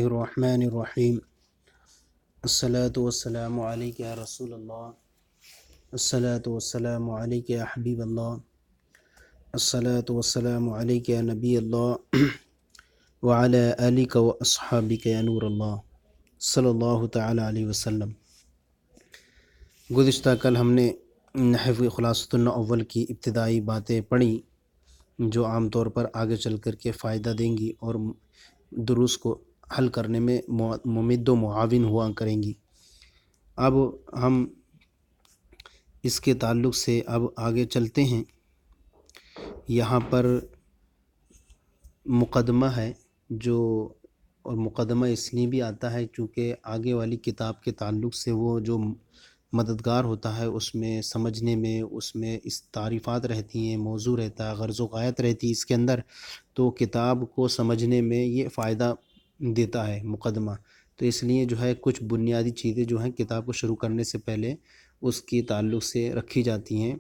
الرحمن الرحیم الصلاۃ والسلام علیک یا رسول اللہ، الصلاۃ والسلام علیک یا حبیب اللہ، الصلاۃ والسلام علیک یا نبی اللہ وعلی آلک و اصحابک یا نور اللہ صلی اللہ تعالی علیہ وسلم۔ گزشتہ کل ہم نے نحو خلاصۃ الاول کی ابتدائی باتیں پڑھی جو عام طور پر آگے چل کر کے فائدہ دیں گی اور دروس کو حل کرنے میں ممد و معاون ہوا کریں گی۔ اب ہم اس کے تعلق سے اب آگے چلتے ہیں۔ یہاں پر مقدمہ ہے اور مقدمہ اس لیے بھی آتا ہے چونکہ آگے والی کتاب کے تعلق سے وہ جو مددگار ہوتا ہے، اس میں سمجھنے میں اس میں اس تعریفات رہتی ہیں، موضوع رہتا ہے، غرض و غایت رہتی ہے اس کے اندر، تو کتاب کو سمجھنے میں یہ فائدہ دیتا ہے مقدمہ۔ تو اس لیے جو ہے کچھ بنیادی چیزیں جو ہیں کتاب کو شروع کرنے سے پہلے اس کی تعلق سے رکھی جاتی ہیں،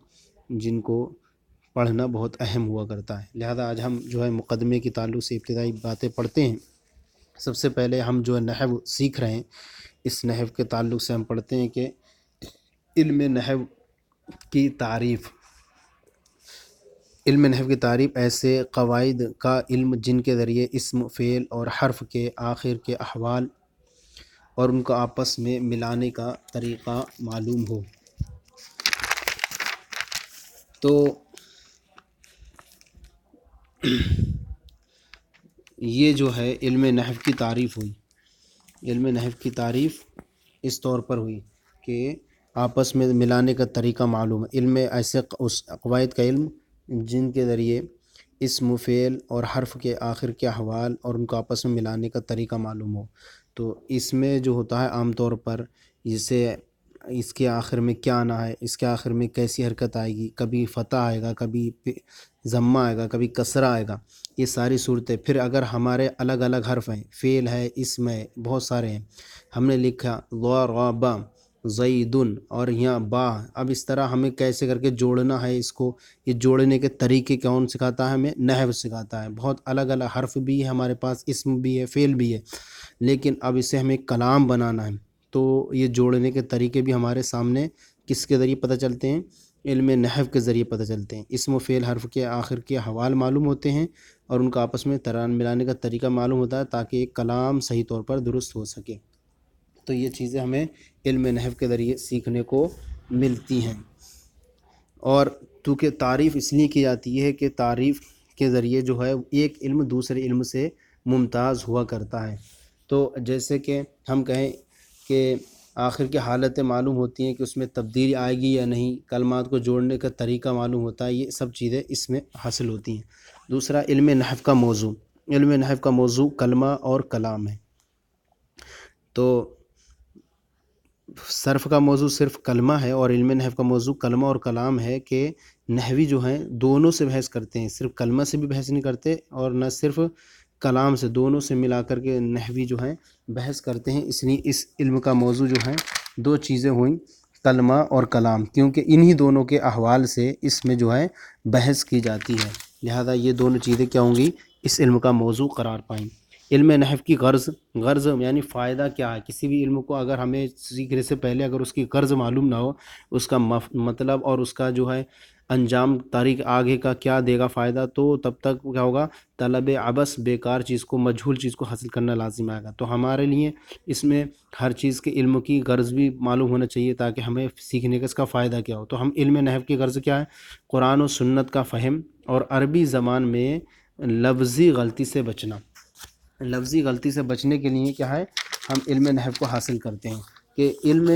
جن کو پڑھنا بہت اہم ہوا کرتا ہے۔ لہذا آج ہم جو ہے مقدمے کی تعلق سے ابتدائی باتیں پڑھتے ہیں۔ سب سے پہلے ہم جو ہے نحو سیکھ رہے ہیں، اس نحو کے تعلق سے ہم پڑھتے ہیں کہ علم نحو کی تعریف۔ علم نحو کی تعریف ایسے قواعد کا علم جن کے ذریعے اسم، فعل اور حرف کے آخر کے احوال اور ان کو آپس میں ملانے کا طریقہ معلوم ہو۔ تو یہ جو ہے علم نحو کی تعریف ہوئی۔ علم نحو کی تعریف اس طور پر ہوئی کہ آپس میں ملانے کا طریقہ معلوم ہے۔ علم ایسے اس قواعد کا علم جن کے ذریعے اسم، فعل اور حرف کے آخر کے احوال اور ان کو آپس میں ملانے کا طریقہ معلوم ہو۔ تو اس میں جو ہوتا ہے عام طور پر جسے اس کے آخر میں کیا آنا ہے، اس کے آخر میں کیسی حرکت آئے گی، کبھی فتح آئے گا، کبھی ضمہ آئے گا، کبھی کسرہ آئے گا، یہ ساری صورتیں۔ پھر اگر ہمارے الگ الگ حرف ہیں، فعل ہے، اسم ہے، بہت سارے ہیں، ہم نے لکھا ضرب زید اور یہاں با، اب اس طرح ہمیں کیسے کر کے جوڑنا ہے اس کو، یہ جوڑنے کے طریقے کون سکھاتا ہے ہمیں؟ نحو سکھاتا ہے۔ بہت الگ الگ حرف بھی ہے ہمارے پاس، اسم بھی ہے، فعل بھی ہے، لیکن اب اسے ہمیں کلام بنانا ہے تو یہ جوڑنے کے طریقے بھی ہمارے سامنے کس کے ذریعے پتہ چلتے ہیں؟ علم نحو کے ذریعے پتہ چلتے ہیں۔ اسم و فعل حرف کے آخر کے حوال معلوم ہوتے ہیں اور ان کا آپس میں تران ملانے کا طریقہ معلوم ہوتا ہے تاکہ ایک کلام صحیح طور پر درست ہو سکے۔ تو یہ چیزیں ہمیں علم نحو کے ذریعے سیکھنے کو ملتی ہیں۔ اور چونکہ تعریف اس لیے کی جاتی ہے کہ تعریف کے ذریعے جو ہے ایک علم دوسرے علم سے ممتاز ہوا کرتا ہے۔ تو جیسے کہ ہم کہیں کہ آخر کی حالتیں معلوم ہوتی ہیں کہ اس میں تبدیلی آئے گی یا نہیں، کلمات کو جوڑنے کا طریقہ معلوم ہوتا ہے، یہ سب چیزیں اس میں حاصل ہوتی ہیں۔ دوسرا علم نحو کا موضوع۔ علم نحو کا موضوع کلمہ اور کلام ہے۔ تو صرف کا موضوع صرف کلمہ ہے اور علم نحو کا موضوع کلمہ اور کلام ہے کہ نحوی جو ہیں دونوں سے بحث کرتے ہیں، صرف کلمہ سے بھی بحث نہیں کرتے اور نہ صرف کلام سے، دونوں سے ملا کر کے نحوی جو ہیں بحث کرتے ہیں۔ اس لیے اس علم کا موضوع جو ہے دو چیزیں ہوئیں، کلمہ اور کلام، کیونکہ انہی دونوں کے احوال سے اس میں جو ہے بحث کی جاتی ہے، لہذا یہ دونوں چیزیں کیا ہوں گی؟ اس علم کا موضوع قرار پائیں۔ علم نحو کی غرض یعنی فائدہ کیا ہے؟ کسی بھی علم کو اگر ہمیں سیکھنے سے پہلے اگر اس کی غرض معلوم نہ ہو، اس کا مطلب اور اس کا جو ہے انجام تاریخ آگے کا کیا دے گا فائدہ، تو تب تک کیا ہوگا؟ طلب عبث، بیکار چیز کو، مجہول چیز کو حاصل کرنا لازم آئے گا۔ تو ہمارے لیے اس میں ہر چیز کے علم کی غرض بھی معلوم ہونا چاہیے تاکہ ہمیں سیکھنے کا اس کا فائدہ کیا ہو۔ تو ہم علم نحو کی غرض کیا ہے؟ قرآن و سنت کا فہم اور عربی زبان میں لفظی غلطی سے بچنا۔ لفظی غلطی سے بچنے کے لیے کیا ہے؟ ہم علم نحو کو حاصل کرتے ہیں کہ علم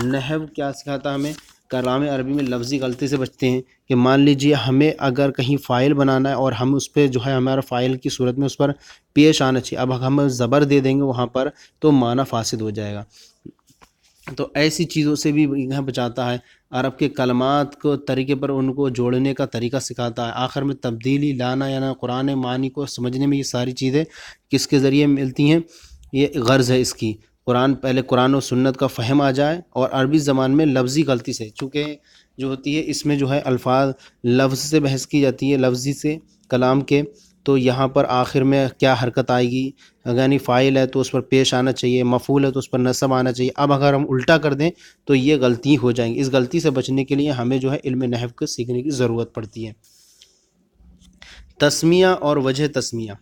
نحو کیا سکھاتا ہے ہمیں؟ کلام عربی میں لفظی غلطی سے بچتے ہیں کہ مان لیجئے ہمیں اگر کہیں فاعل بنانا ہے اور ہم اس پہ جو ہے ہمارا فاعل کی صورت میں اس پر پیش آنا چاہیے، اب ہم زبر دے دیں گے وہاں پر تو معنی فاسد ہو جائے گا۔ تو ایسی چیزوں سے بھی یہاں بچاتا ہے۔ عرب کے کلمات کو طریقے پر ان کو جوڑنے کا طریقہ سکھاتا ہے۔ آخر میں تبدیلی لانا یا نہ، قرآن معنی کو سمجھنے میں یہ ساری چیزیں کس کے ذریعے ملتی ہیں؟ یہ غرض ہے اس کی۔ پہلے قرآن و سنت کا فہم آ جائے اور عربی زبان میں لفظی غلطی سے، چونکہ جو ہوتی ہے اس میں جو ہے الفاظ لفظ سے بحث کی جاتی ہے، لفظی سے کلام کے، تو یہاں پر آخر میں کیا حرکت آئے گی، یعنی فاعل ہے تو اس پر پیش آنا چاہیے، مفعول ہے تو اس پر نصب آنا چاہیے۔ اب اگر ہم الٹا کر دیں تو یہ غلطی ہو جائیں گی، اس غلطی سے بچنے کے لیے ہمیں جو ہے علم نحو کو سیکھنے کی ضرورت پڑتی ہے۔ تسمیہ اور وجہ تسمیہ،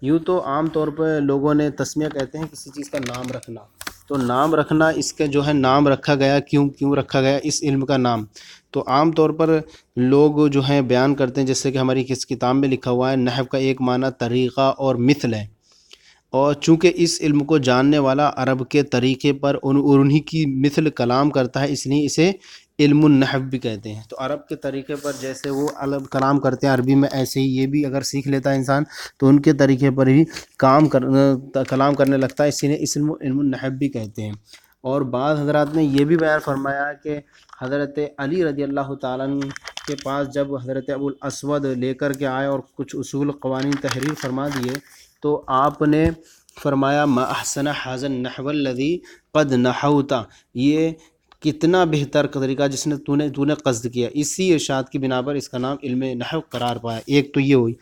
یوں تو عام طور پہ لوگوں نے تسمیہ کہتے ہیں کسی چیز کا نام رکھنا، تو نام رکھنا اس کا جو ہے نام رکھا گیا، کیوں رکھا گیا اس علم کا نام، تو عام طور پر لوگ جو ہیں بیان کرتے ہیں، جیسے کہ ہماری کس کتاب میں لکھا ہوا ہے، نحو کا ایک معنی طریقہ اور مثل ہے، اور چونکہ اس علم کو جاننے والا عرب کے طریقے پر انہی کی مثل کلام کرتا ہے، اس لیے اسے علم النحو بھی کہتے ہیں۔ تو عرب کے طریقے پر جیسے وہ کلام کرتے ہیں عربی میں، ایسے ہی یہ بھی اگر سیکھ لیتا ہے انسان تو ان کے طریقے پر ہی کلام کرنے لگتا ہے، اسی لیے اس علم النحو بھی کہتے ہیں۔ اور بعض حضرات نے یہ بھی بیان فرمایا کہ حضرت علی رضی اللہ تعالیٰ عنہ کے پاس جب حضرت ابو الاسود لے کر کے آئے اور کچھ اصول قوانین تحریر فرما دیے، تو آپ نے فرمایا ما احسن ھذا النحو الذی قد نحوت، یہ کتنا بہتر طریقہ جس نے تو نے قصد کیا، اسی ارشاد کی بنا پر اس کا نام علم نحو قرار پایا۔ ایک تو یہ ہوئی۔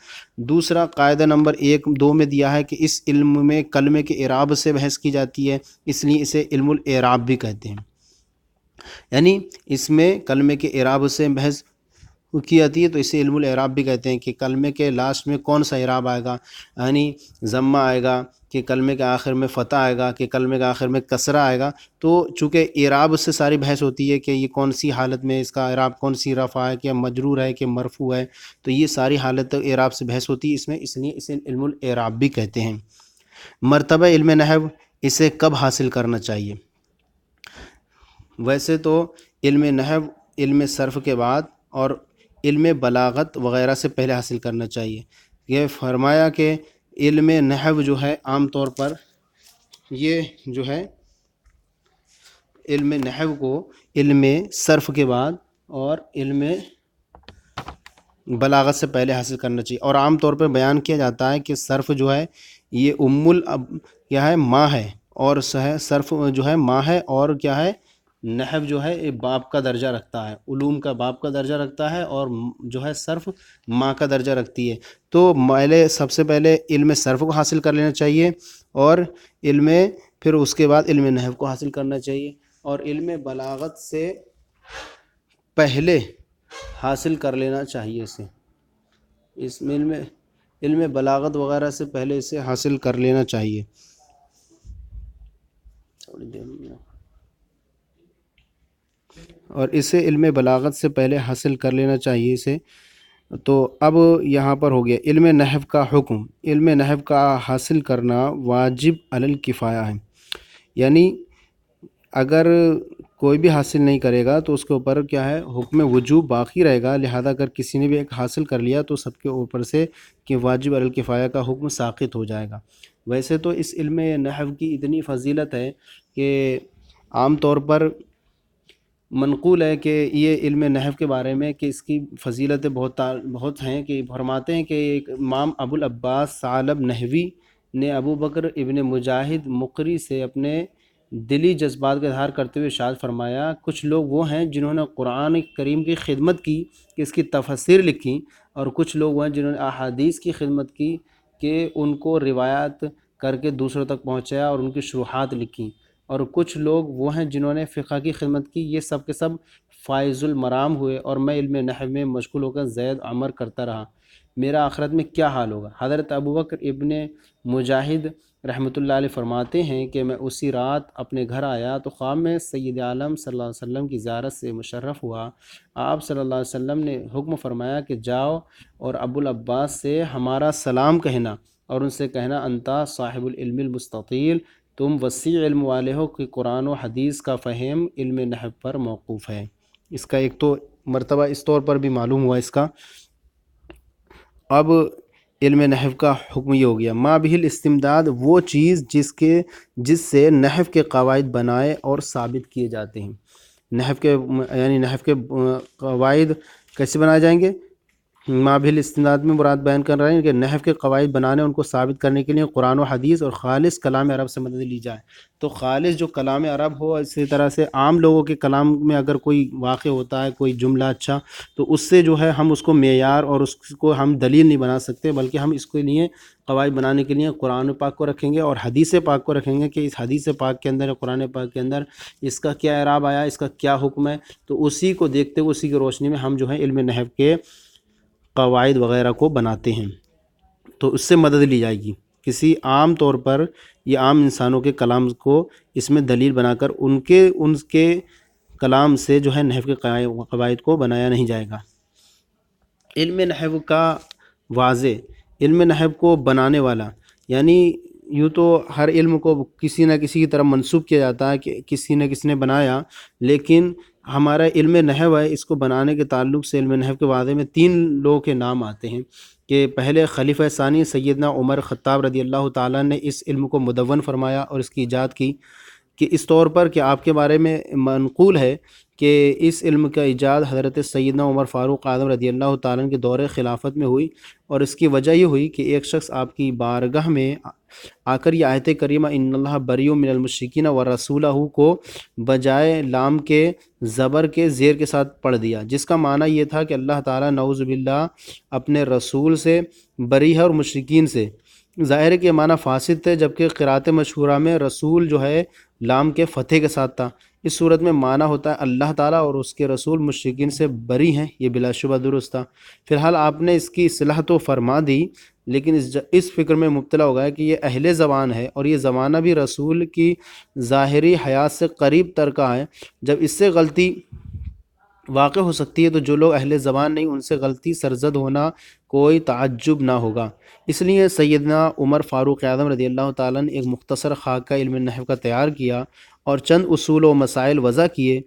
دوسرا قاعدہ نمبر 1-2 میں دیا ہے کہ اس علم میں کلمے کے اعراب سے بحث کی جاتی ہے، اس لیے اسے علم الاعراب بھی کہتے ہیں، یعنی اس میں کلمے کے اعراب سے بحث کی جاتی ہے تو اسے علم الاعراب بھی کہتے ہیں، کہ کلمے کے لاسٹ میں کون سا اعراب آئے گا، یعنی ضمہ آئے گا کہ کلمے کے آخر میں فتح آئے گا کہ کلمے کے آخر میں کسرہ آئے گا، تو چونکہ اعراب سے ساری بحث ہوتی ہے کہ یہ کون سی حالت میں اس کا اعراب، کون سی رفع ہے کہ مجرور ہے کہ مرفوع ہے، تو یہ ساری حالت اعراب سے بحث ہوتی ہے اس میں، اس لیے اسے علم الاعراب بھی کہتے ہیں۔ مرتبہ علم نحو، اسے کب حاصل کرنا چاہیے؟ ویسے تو علم نحو علم صرف کے بعد اور علم بلاغت وغیرہ سے پہلے حاصل کرنا چاہیے۔ یہ فرمایا کہ علم نحو جو ہے عام طور پر یہ جو ہے علم نحو کو علم صرف کے بعد اور علم بلاغت سے پہلے حاصل کرنا چاہیے، اور عام طور پہ بیان کیا جاتا ہے کہ صرف جو ہے یہ کیا ہے ماں ہے، اور صرف جو ہے ماں ہے، اور کیا ہے نحو جو ہے یہ باپ کا درجہ رکھتا ہے، علوم کا باپ کا درجہ رکھتا ہے، اور جو ہے صرف ماں کا درجہ رکھتی ہے۔ تو سب سے پہلے علم صرف کو حاصل کر لینا چاہیے، اور پھر اس کے بعد علم نحو کو حاصل کرنا چاہیے، اور علم بلاغت سے پہلے حاصل کر لینا چاہیے اس میں علم بلاغت وغیرہ سے پہلے اسے حاصل کر لینا چاہیے۔ اور اسے علم بلاغت سے پہلے حاصل کر لینا چاہیے اسے۔ تو اب یہاں پر ہو گیا علم نحو کا حکم۔ علم نحو کا حاصل کرنا واجب علی الکفایہ ہے، یعنی اگر کوئی بھی حاصل نہیں کرے گا تو اس کے اوپر کیا ہے حکم وجوب باقی رہے گا، لہذا اگر کسی نے بھی ایک حاصل کر لیا تو سب کے اوپر سے کہ واجب علی الکفایہ کا حکم ساقط ہو جائے گا۔ ویسے تو اس علم نحو کی اتنی فضیلت ہے کہ عام طور پر منقول ہے کہ یہ علم نحو کے بارے میں کہ اس کی فضیلتیں بہت ہیں، کہ فرماتے ہیں کہ ایک امام ابو العباس ثعلب نحوی نے ابو بکر ابن مجاہد مقری سے اپنے دلی جذبات کا اظہار کرتے ہوئے ارشاد فرمایا، کچھ لوگ وہ ہیں جنہوں نے قرآن کریم کی خدمت کی کہ اس کی تفسیر لکھی، اور کچھ لوگ وہ ہیں جنہوں نے احادیث کی خدمت کی کہ ان کو روایت کر کے دوسروں تک پہنچایا اور ان کی شروحات لکھی، اور کچھ لوگ وہ ہیں جنہوں نے فقہ کی خدمت کی۔ یہ سب کے سب فائز المرام ہوئے، اور میں علم نحو میں مشغول ہو کر زید عمر کرتا رہا، میرا آخرت میں کیا حال ہوگا۔ حضرت ابو بکر ابن مجاہد رحمۃ اللہ علیہ فرماتے ہیں کہ میں اسی رات اپنے گھر آیا تو خواب میں سید عالم صلی اللہ علیہ وسلم کی زیارت سے مشرف ہوا۔ آپ صلی اللہ علیہ وسلم نے حکم فرمایا کہ جاؤ اور ابو العباس سے ہمارا سلام کہنا، اور ان سے کہنا انتا صاحب العلم المستطیل، تم وسیع علم والے ہو کہ قرآن و حدیث کا فہم علم نحو پر موقوف ہے۔ اس کا ایک تو مرتبہ اس طور پر بھی معلوم ہوا اس کا۔ اب علم نحو کا حکم یہ ہو گیا، ما بہ الاستمداد، وہ چیز جس سے نحو کے قواعد بنائے اور ثابت کیے جاتے ہیں۔ نحو کے قواعد کیسے بنائے جائیں گے؟ مابل استناد میں مراد بیان کر رہے ہیں کہ نحو کے قواعد بنانے ان کو ثابت کرنے کے لیے قرآن و حدیث اور خالص کلام عرب سے مدد لی جائے۔ تو خالص جو کلام عرب ہو، اسی طرح سے عام لوگوں کے کلام میں اگر کوئی واقع ہوتا ہے، کوئی جملہ اچھا، تو اس سے جو ہے ہم اس کو معیار اور اس کو ہم دلیل نہیں بنا سکتے، بلکہ ہم اس کے لیے قواعد بنانے کے لیے قرآن پاک کو رکھیں گے اور حدیث پاک کو رکھیں گے کہ اس حدیث پاک کے اندر، قرآن پاک کے اندر اس کا کیا اعراب آیا، اس کا کیا حکم ہے۔ تو اسی کو دیکھتے ہوئے، اسی کی روشنی میں ہم جو ہے علم نحو کے قواعد وغیرہ کو بناتے ہیں، تو اس سے مدد لی جائے گی۔ کسی عام طور پر یہ عام انسانوں کے کلام کو اس میں دلیل بنا کر ان کے کلام سے جو ہے نحو کے قواعد کو بنایا نہیں جائے گا۔ علم نحو کا واضح، علم نحو کو بنانے والا، یعنی یوں تو ہر علم کو کسی نہ کسی کی طرف منسوب کیا جاتا ہے کہ کسی نہ کسی نے بنایا، لیکن ہمارا علم نحو ہے، اس کو بنانے کے تعلق سے علم نحو کے واضح میں 3 لوگوں کے نام آتے ہیں کہ پہلے خلیفہ ثانی سیدنا عمر خطاب رضی اللہ تعالیٰ نے اس علم کو مدون فرمایا اور اس کی ایجاد کی، کہ اس طور پر کہ آپ کے بارے میں منقول ہے کہ اس علم کا ایجاد حضرت سیدنا عمر فاروق اعظم رضی اللہ تعالیٰ عنہ کے دور خلافت میں ہوئی، اور اس کی وجہ یہ ہوئی کہ ایک شخص آپ کی بارگاہ میں آ کر یہ آیت کریمہ ان اللہ بریء من المشرکین ورسولہ کو بجائے لام کے زبر کے زیر کے ساتھ پڑھ دیا، جس کا معنی یہ تھا کہ اللہ تعالیٰ نعوذ باللہ اپنے رسول سے بری ہے اور مشرکین سے۔ ظاہر ہے کہ یہ معنی فاسد تھے، جبکہ قرأت مشہورہ میں رسول جو ہے لام کے فتح کے ساتھ تھا۔ اس صورت میں معنی ہوتا ہے اللہ تعالیٰ اور اس کے رسول مشرکین سے بری ہیں، یہ بلا شبہ درست تھا۔ فی الحال آپ نے اس کی اصلاح تو فرما دی، لیکن اس فکر میں مبتلا ہو گیا کہ یہ اہل زبان ہے اور یہ زمانہ بھی رسول کی ظاہری حیات سے قریب تر کا ہے۔ جب اس سے غلطی واقع ہو سکتی ہے تو جو لوگ اہل زبان نہیں، ان سے غلطی سرزد ہونا کوئی تعجب نہ ہوگا۔ اس لیے سیدنا عمر فاروق اعظم رضی اللہ تعالیٰ نے ایک مختصر خاکہ علم نحو کا تیار کیا اور چند اصول و مسائل وضع کیے،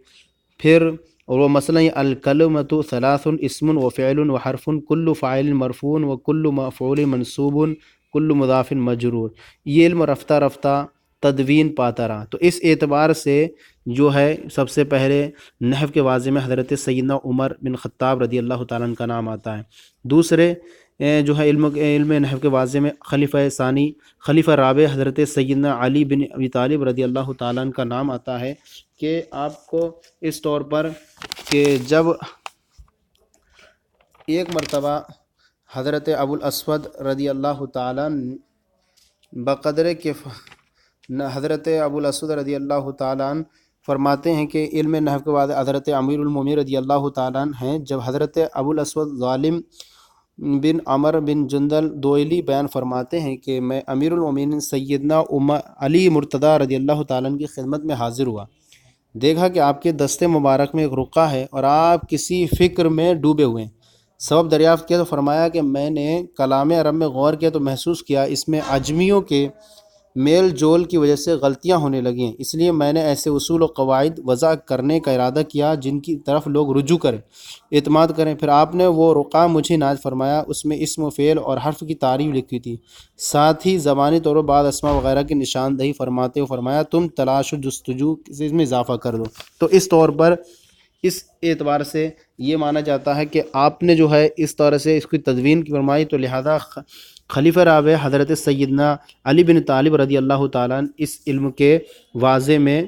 پھر اور وہ مثلا الکلمۃ ثلاث اسم و فعل و حرف کل فاعل مرفوع و کل مفعول منصوب کل مضاف مجرور، یہ علم رفتہ رفتہ تدوین پاتا رہا۔ تو اس اعتبار سے جو ہے سب سے پہلے نحو کے واضح میں حضرت سیدنا عمر بن خطاب رضی اللہ تعالیٰ عنہ کا نام آتا ہے۔ دوسرے جو ہے علم نحو کے واضح میں خلیفہ ثانی، خلیفہ رابع حضرت سیدنا علی بن ابی طالب رضی اللہ تعالیٰ عنہ کا نام آتا ہے، کہ آپ کو اس طور پر کہ جب ایک مرتبہ حضرت ابو الاسود رضی اللہ تعالیٰ بقدر کے حضرت ابو الاسود رضی اللہ تعالیٰ عنہ فرماتے ہیں کہ علم نحو کے بعد حضرت امیر المومنین رضی اللہ تعالیٰ عنہ ہیں، جب حضرت ابو الاسود ظالم بن عمر بن جندل دوئلی بیان فرماتے ہیں کہ میں امیر المومنین سیدنا علی مرتضیٰ رضی اللہ تعالیٰ عنہ کی خدمت میں حاضر ہوا، دیکھا کہ آپ کے دستے مبارک میں ایک رقعہ ہے اور آپ کسی فکر میں ڈوبے ہوئے ہیں۔ سبب دریافت کیا تو فرمایا کہ میں نے کلام عرب میں غور کیا تو محسوس کیا اس میں عجمیوں کے میل جول کی وجہ سے غلطیاں ہونے لگی ہیں، اس لیے میں نے ایسے اصول و قواعد وضع کرنے کا ارادہ کیا جن کی طرف لوگ رجوع کریں، اعتماد کریں۔ پھر آپ نے وہ رقعہ مجھے نازل فرمایا، اس میں اسم و فعل اور حرف کی تعریف لکھی تھی، ساتھ ہی زبانی طور پر بعض اسماء وغیرہ کی نشاندہی فرماتے ہوئے فرمایا تم تلاش و جستجو سے اس میں اضافہ کر دو۔ تو اس طور پر اس اعتبار سے یہ مانا جاتا ہے کہ آپ نے جو ہے اس طرح سے اس کی تدوین کی فرمائی، تو لہذا خلیفہ رابع حضرت سیدنا علی بن طالب رضی اللہ تعالیٰ عنہ اس علم کے واضح میں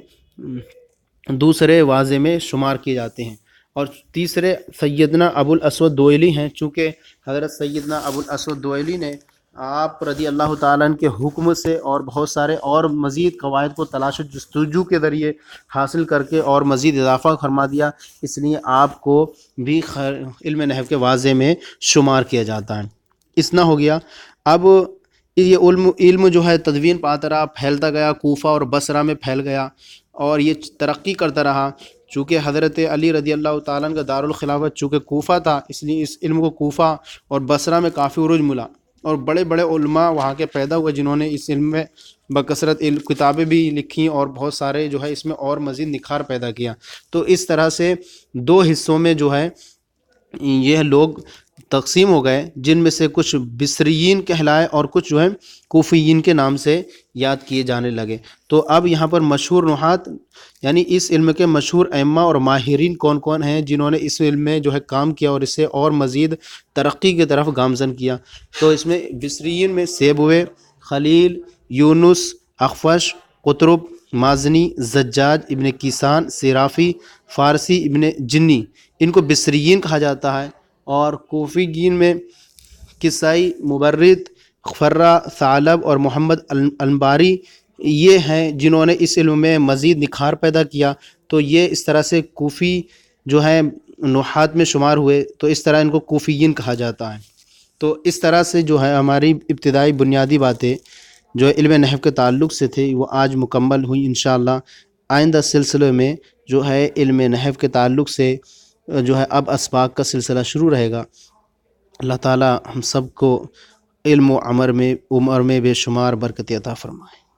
دوسرے واضح میں شمار کیے جاتے ہیں، اور تیسرے سیدنا ابو الاسود دوئلی ہیں۔ چونکہ حضرت سیدنا ابو الاسود دوئلی نے آپ رضی اللہ تعالیٰ عنہ کے حکم سے اور بہت سارے اور مزید قواعد کو تلاش و جستجو کے ذریعے حاصل کر کے اور مزید اضافہ فرما دیا، اس لیے آپ کو بھی علم نحو کے واضح میں شمار کیا جاتا ہے۔ اتنا ہو گیا۔ اب یہ علم جو ہے تدوین پاتا رہا، پھیلتا گیا، کوفہ اور بصرہ میں پھیل گیا اور یہ ترقی کرتا رہا۔ چونکہ حضرت علی رضی اللہ تعالیٰ عنہ کا دارالخلافت چونکہ کوفہ تھا، اس لیے اس علم کو کوفہ اور بصرہ میں کافی عروج ملا اور بڑے بڑے علماء وہاں کے پیدا ہوئے جنہوں نے اس علم میں بکثرت کتابیں بھی لکھیں اور بہت سارے جو ہے اس میں اور مزید نکھار پیدا کیا۔ تو اس طرح سے 2 حصوں میں جو ہے یہ لوگ تقسیم ہو گئے، جن میں سے کچھ بصریین کہلائے اور کچھ جو ہے کوفیین کے نام سے یاد کیے جانے لگے۔ تو اب یہاں پر مشہور نحات یعنی اس علم کے مشہور ائمہ اور ماہرین کون کون ہیں جنہوں نے اس علم میں جو ہے کام کیا اور اسے اور مزید ترقی کی طرف گامزن کیا؟ تو اس میں بصریین میں سیبوے، خلیل، یونس، اخفش، قطرب، مازنی، زجاج ابن کیسان، صرافی، فارسی ابن جنی، ان کو بصریین کہا جاتا ہے۔ اور کوفیین میں کسائی، مبرد، فرا، ثعلب اور محمد الانباری یہ ہیں جنہوں نے اس علم میں مزید نکھار پیدا کیا۔ تو یہ اس طرح سے کوفی جو ہے نحات میں شمار ہوئے، تو اس طرح ان کو کوفیین کہا جاتا ہے۔ تو اس طرح سے جو ہے ہماری ابتدائی بنیادی باتیں جو علم نحو کے تعلق سے تھے وہ آج مکمل ہوئی۔ انشاءاللہ آئندہ سلسلے میں جو ہے علم نحو کے تعلق سے جو ہے اب اسباق کا سلسلہ شروع رہے گا۔ اللہ تعالی ہم سب کو علم و عمر میں بے شمار برکت عطا فرمائے۔